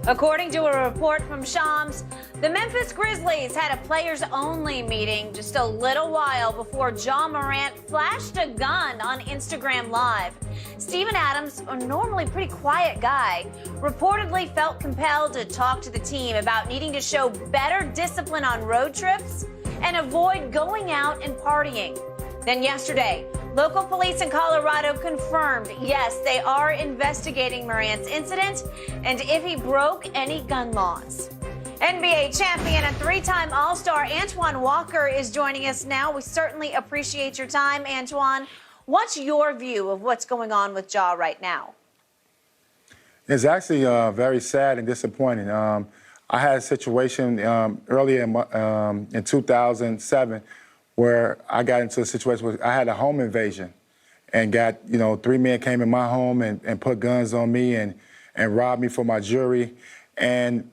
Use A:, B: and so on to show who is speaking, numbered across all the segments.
A: According to a report from Shams, the Memphis Grizzlies had a players-only meeting just a little while before Ja Morant flashed a gun on Instagram Live. Steven Adams, a normally pretty quiet guy, reportedly felt compelled to talk to the team about needing to show better discipline on road trips and avoid going out and partying. Then yesterday, local police in Colorado confirmed, yes, they are investigating Morant's incident and if he broke any gun laws. NBA champion and three-time All-Star Antoine Walker is joining us now. We certainly appreciate your time, Antoine. What's your view of what's going on with Ja right now?
B: It's actually very sad and disappointing. I had a situation earlier in 2007 where I got into a situation where I had a home invasion and got, 3 men came in my home and put guns on me and robbed me for my jewelry. And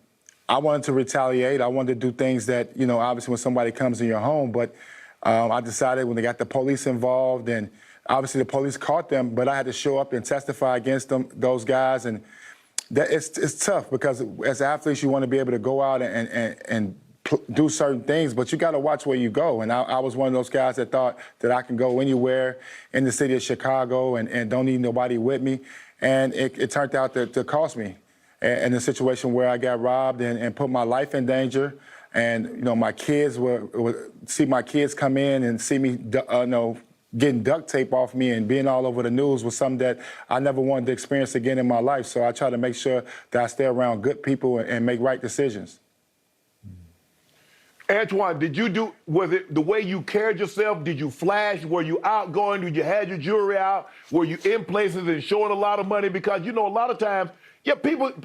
B: I wanted to retaliate. I wanted to do things that, obviously when somebody comes in your home, but I decided when they got the police involved and obviously the police caught them, but I had to show up and testify against those guys. And that it's tough because as athletes, you want to be able to go out and do certain things, but you got to watch where you go. And I was one of those guys that thought that I can go anywhere in the city of Chicago and don't need nobody with me. And it turned out to cost me in a situation where I got robbed and put my life in danger. And, my kids would see my kids come in and see me, getting duct tape off me and being all over the news was something that I never wanted to experience again in my life. So I try to make sure that I stay around good people and make right decisions.
C: Antoine, was it the way you carried yourself? Did you flash? Were you outgoing? Did you have your jewelry out? Were you in places and showing a lot of money? Because, a lot of times,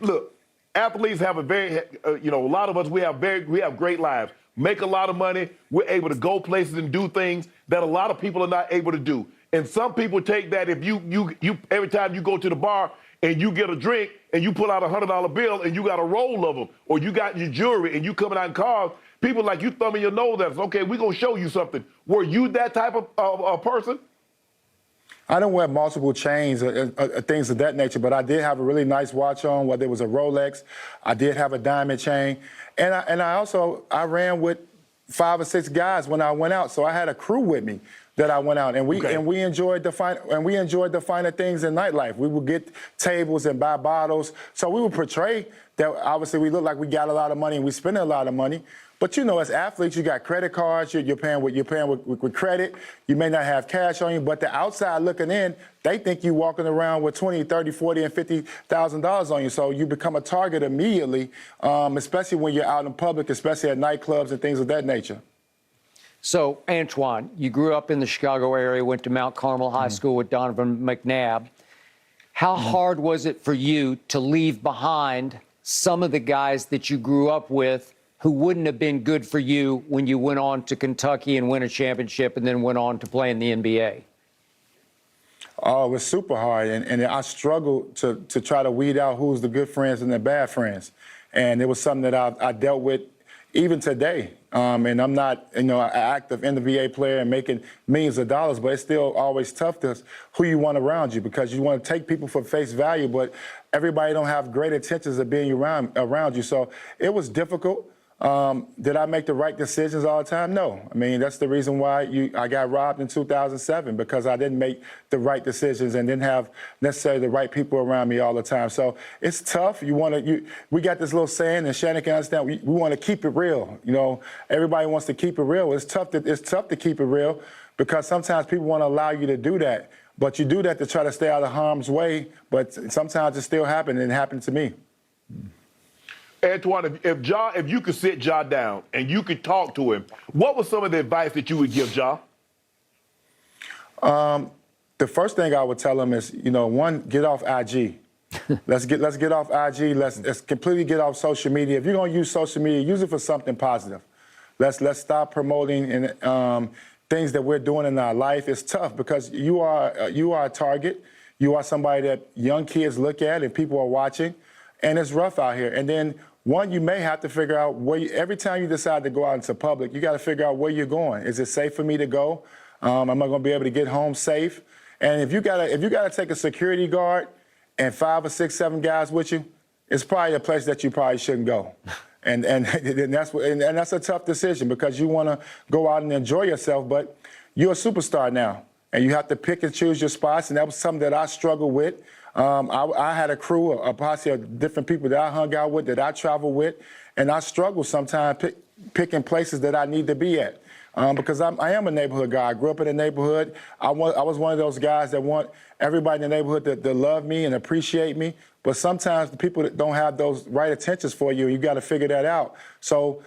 C: look, athletes have a lot of us, we have great lives, make a lot of money. We're able to go places and do things that a lot of people are not able to do. And some people take that if you every time you go to the bar and you get a drink and you pull out a $100 bill and you got a roll of them, or you got your jewelry and you coming out in cars, people like you thumbing your nose at us. Okay, we're going to show you something. Were you that type of person?
B: I don't wear multiple chains or things of that nature, but I did have a really nice watch on, whether it was a Rolex. I did have a diamond chain. And I ran with 5 or 6 guys when I went out. So I had a crew with me that I went out, and we enjoyed the finer things in nightlife. We would get tables and buy bottles. So we would portray that obviously we look like we got a lot of money and we spend a lot of money. But as athletes, you got credit cards. You're paying with credit. You may not have cash on you, but the outside looking in, they think you walking around with $20, $30, $40, and $50,000 on you. So you become a target immediately, especially when you're out in public, especially at nightclubs and things of that nature.
D: So, Antoine, you grew up in the Chicago area, went to Mount Carmel High School with Donovan McNabb. How hard was it for you to leave behind some of the guys that you grew up with who wouldn't have been good for you when you went on to Kentucky and win a championship and then went on to play in the NBA?
B: Oh, it was super hard, and I struggled to try to weed out who's the good friends and the bad friends. And it was something that I dealt with even today. And I'm not, an active NBA player and making millions of dollars, but it's still always tough to who you want around you because you want to take people for face value, but everybody don't have great intentions of being around you. So it was difficult. Did I make the right decisions all the time? No. I mean, that's the reason why I got robbed in 2007 because I didn't make the right decisions and didn't have necessarily the right people around me all the time. So it's tough. We got this little saying, and Shannon can understand. We want to keep it real. Everybody wants to keep it real. It's tough to keep it real because sometimes people want to allow you to do that, but you do that to try to stay out of harm's way. But sometimes it still happens, and it happened to me.
C: Antoine, if you could sit Ja down and you could talk to him, what was some of the advice that you would give Ja?
B: The first thing I would tell him is, one, get off IG. Let's get off IG. Let's completely get off social media. If you're gonna use social media, use it for something positive. Let's stop promoting things that we're doing in our life. It's tough because you are a target. You are somebody that young kids look at and people are watching. And it's rough out here. And then, one, you may have to figure out every time you decide to go out into public, you got to figure out where you're going. Is it safe for me to go? Am I going to be able to get home safe? And if you gotta take a security guard and 5 or 6, 7 guys with you, it's probably a place that you probably shouldn't go. And that's a tough decision because you want to go out and enjoy yourself, but you're a superstar now, and you have to pick and choose your spots, and that was something that I struggled with. I had a crew, a posse of different people that I hung out with, that I traveled with, and I struggled sometimes picking places that I need to be at. Because I am a neighborhood guy. I grew up in a neighborhood. I was one of those guys that want everybody in the neighborhood to love me and appreciate me. But sometimes the people that don't have those right intentions for you, you got to figure that out. So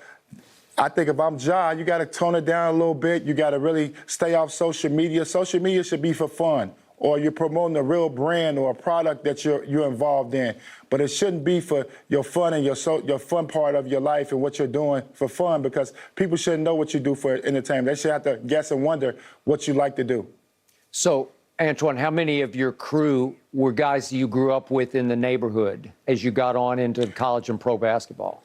B: I think if I'm Ja, you got to tone it down a little bit. You got to really stay off social media. Social media should be for fun, or you're promoting a real brand or a product that you're involved in. But it shouldn't be for your fun and your fun part of your life and what you're doing for fun, because people shouldn't know what you do for entertainment. They should have to guess and wonder what you like to do.
D: So, Antoine, how many of your crew were guys you grew up with in the neighborhood as you got on into college and pro basketball?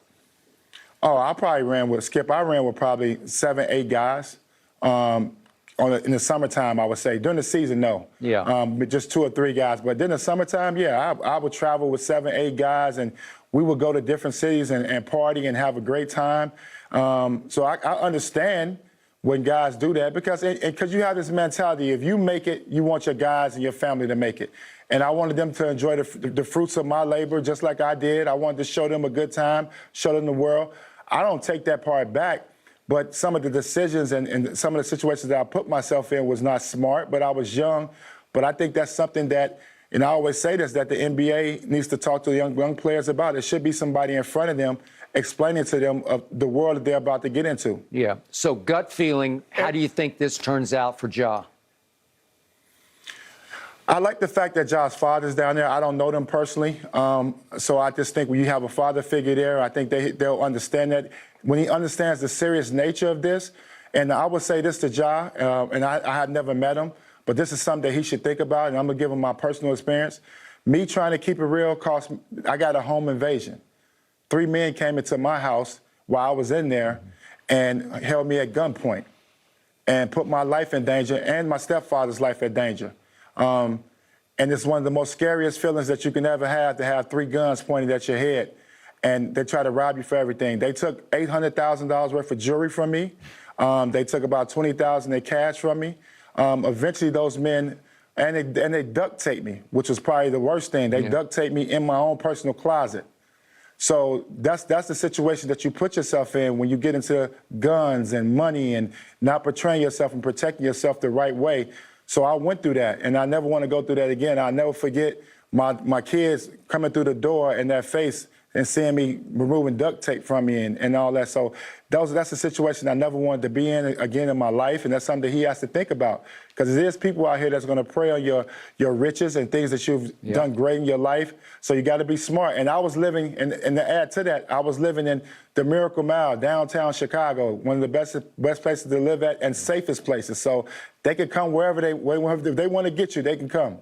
B: Oh, I probably ran with Skip. I ran with probably 7, 8 guys. In the summertime, I would say. During the season, no.
D: Yeah.
B: Just 2 or 3 guys. But in the summertime, yeah, I would travel with 7, 8 guys, and we would go to different cities and party and have a great time. So I understand when guys do that because you have this mentality. If you make it, you want your guys and your family to make it. And I wanted them to enjoy the fruits of my labor just like I did. I wanted to show them a good time, show them the world. I don't take that part back. But some of the decisions and some of the situations that I put myself in was not smart, but I was young. But I think that's something that, and I always say this, that the NBA needs to talk to the young players about. There should be somebody in front of them explaining to them of the world that they're about to get into.
D: Yeah. So gut feeling, how do you think this turns out for Ja?
B: I like the fact that Ja's father's down there. I don't know them personally. So I just think when you have a father figure there, I think they'll understand that. When he understands the serious nature of this, and I would say this to Ja, and I have never met him, but this is something that he should think about, and I'm going to give him my personal experience. Me trying to keep it real I got a home invasion. 3 men came into my house while I was in there and held me at gunpoint and put my life in danger and my stepfather's life in danger. And it's one of the most scariest feelings that you can ever have, to have 3 guns pointed at your head. And they try to rob you for everything. They took $800,000 worth of jewelry from me. They took about $20,000 in cash from me. Eventually, those men, and they duct taped me, which was probably the worst thing. They duct taped me in my own personal closet. So that's the situation that you put yourself in when you get into guns and money and not portraying yourself and protecting yourself the right way. So I went through that, and I never want to go through that again. I'll never forget my kids coming through the door and their face and seeing me removing duct tape from me and all that. So that's a situation I never wanted to be in again in my life, and that's something that he has to think about. Because there's people out here that's going to prey on your riches and things that you've done great in your life. So you got to be smart. And I was living, and to add to that, I was living in the Miracle Mile, downtown Chicago, one of the best places to live at and safest places. So they could come wherever if they want to get you, they can come.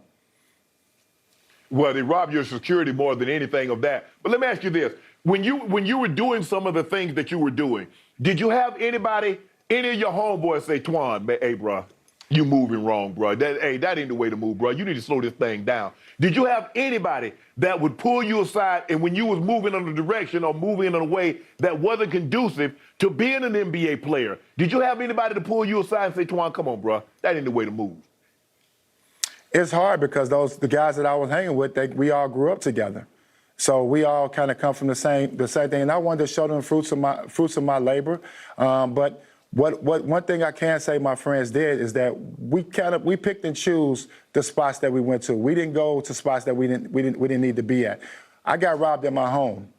C: Well, they rob your security more than anything of that. But let me ask you this. When you were doing some of the things that you were doing, did you have any of your homeboys say, Twan, hey, bro, you moving wrong, bro. That ain't the way to move, bro. You need to slow this thing down. Did you have anybody that would pull you aside, and when you was moving in a direction or moving in a way that wasn't conducive to being an NBA player, did you have anybody to pull you aside and say, Twan, come on, bro, that ain't the way to move?
B: It's hard because the guys that I was hanging with, we all grew up together. So we all kind of come from the same thing. And I wanted to show them the fruits of my labor. But one thing I can say my friends did is that we picked and choose the spots that we went to. We didn't go to spots that we didn't need to be at. I got robbed at my home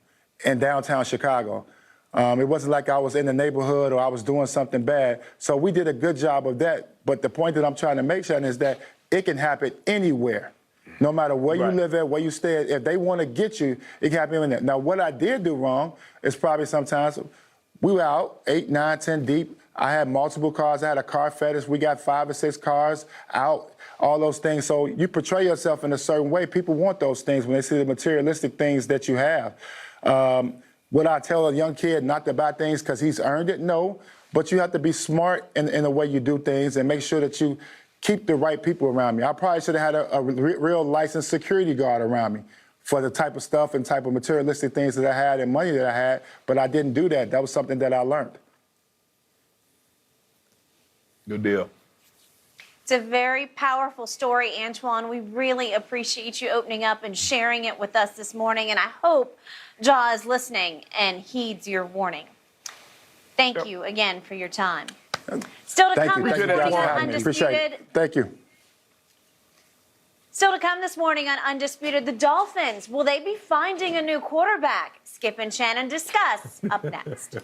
B: in downtown Chicago. It wasn't like I was in the neighborhood or I was doing something bad. So we did a good job of that. But the point that I'm trying to make, Shannon, is that it can happen anywhere, no matter where you live at, where you stay at. If they want to get you, it can happen anywhere. Now, what I did do wrong is probably sometimes we were out 8, 9, 10 deep. I had multiple cars. I had a car fetish. We got 5 or 6 cars out, all those things. So you portray yourself in a certain way. People want those things when they see the materialistic things that you have. Would I tell a young kid not to buy things because he's earned it? No. But you have to be smart in the way you do things and make sure that you keep the right people around me. I probably should have had a real licensed security guard around me for the type of stuff and type of materialistic things that I had and money that I had, but I didn't do that. That was something that I learned.
C: Good deal.
A: It's a very powerful story, Antoine. We really appreciate you opening up and sharing it with us this morning, and I hope Ja is listening and heeds your warning. Thank you again for your time. Still to
B: Thank
A: come
B: you.
A: this
B: Thank you
A: morning
B: guys for
A: on
B: having me. Appreciate
A: Undisputed.
B: it. Thank you.
A: Still to come this morning on Undisputed, the Dolphins, will they be finding a new quarterback? Skip and Shannon discuss up next.